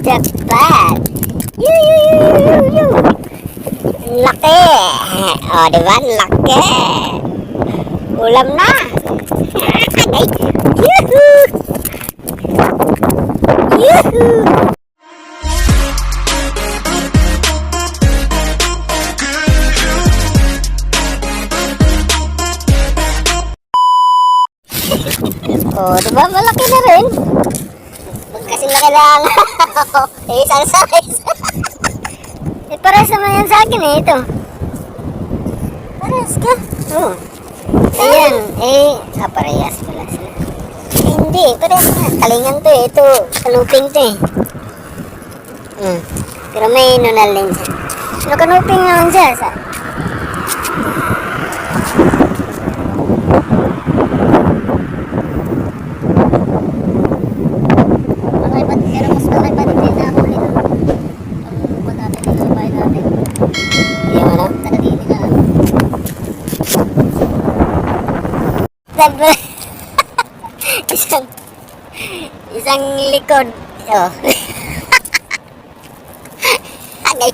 Jackpot! Yu! Laki! O, diba? Laki! Ulam na! Agay! Yuhuu! Yuhuu! O, diba? Malaki na rin. Kasi laki lang. Isang size. Parehas naman yan sa akin ito. Parehas ka? Oo. Ayan, parehas pala sila. Hindi, parehas na. Talingan to ito, kanuping to Pero may nunal din siya. Ano kanuping naman siya? Isang likod. Oh. Agay.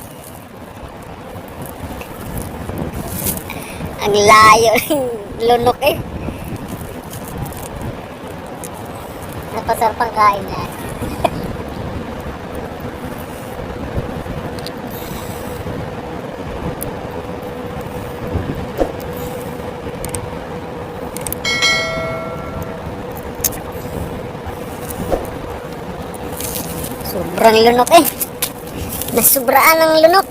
Ang layo ng lunok Napasarap ang kain niya. Sobrang lunok Nasubraan ng lunok.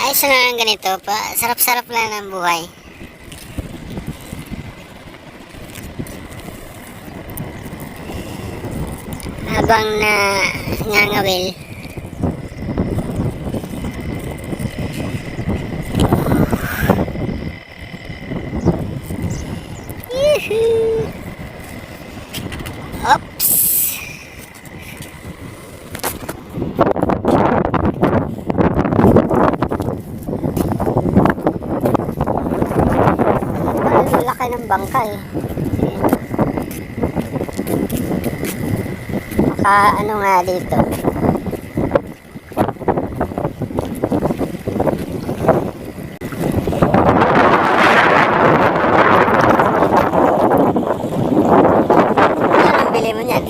Ayos na lang ganito pa. Sarap-sarap lang ng buhay. Habang nangangawil. Yuhuu! Oops! Ang laki ng bangka ano nga dito. Anong bili mo niyan?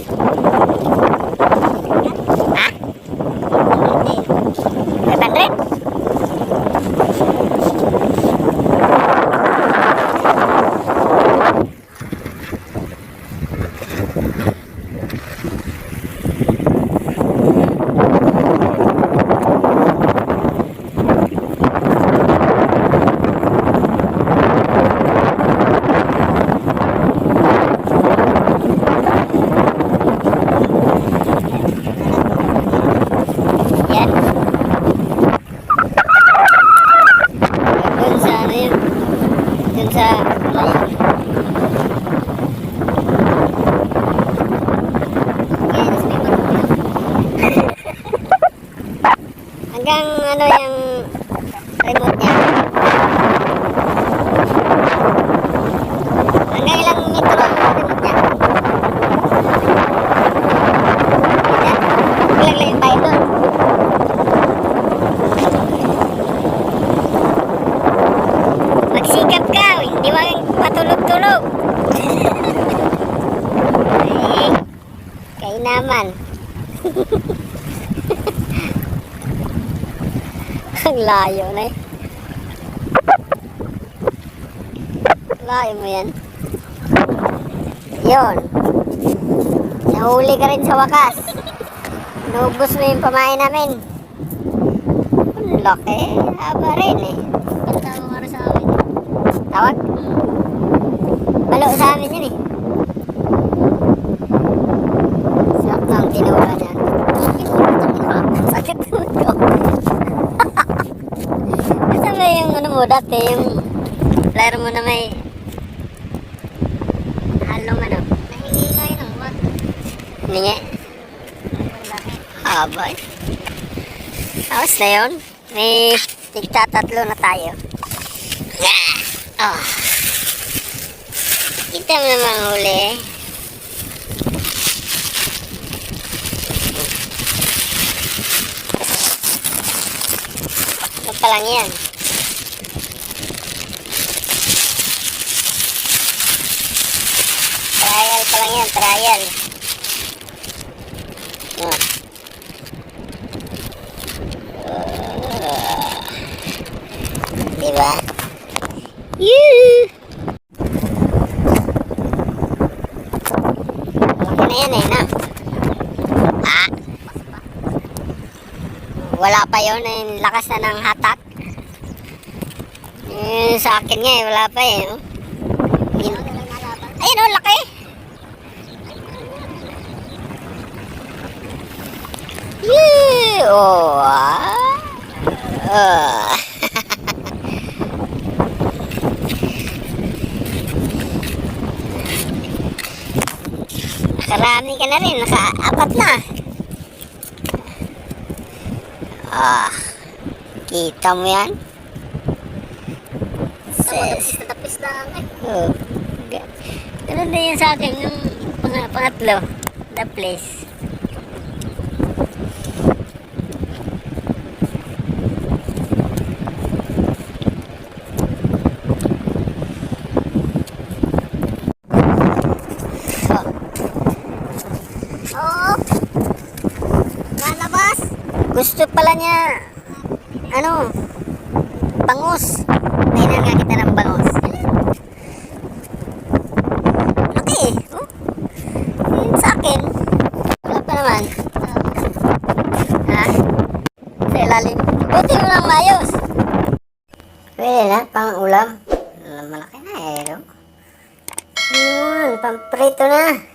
Ha? 500? Hanggang ano yung remote niya? Hanggang ilang metro ang remote niya? Ilang lang yung bayad doon? Magsikap ka, hindi mo matulog-tulog. Kayo naman. Ang layo na Layo mo yan. Yun. Nahuli ka rin sa wakas. Naubos mo yung pamain namin. Ang laki. Haba rin Tawag nga sa amin. Tawag? Balo sa amin yun Sakto ang kinuha niya. Sakit mo ito. Kasama yung ano mo dati, yung player mo na may halong nahingi nga yun ang wag. Hiningi? Abay. Tapos na yun. May tigtatatlo na tayo. Oh. Kita mo naman huli lang yan. Trial pa lang yan, trial. Yan. Diba? Yee! Laki na yan eh, na? Ah? Wala pa yun, yung lakas na ng hatak. Sa akin nga eh, wala pa eh. Oh. Ayun oh, laki! Yee! Oh, Nakarami ka na rin, naka-apat na. Kita mo yan? Tapis na ang Oh. Ganun din yan sa akin, yung pangatlo. The place. Oo. Lalabas. Gusto pala niya, bangus. Tingnan nga kita ng bangus. Laki eh. Oh. Yun sa akin. Wala pa naman. Ha? Sa ilalim. Buti mo lang mayos. Pwede na, pang ulam. Malaki na eh. No? Yun, pang prito na.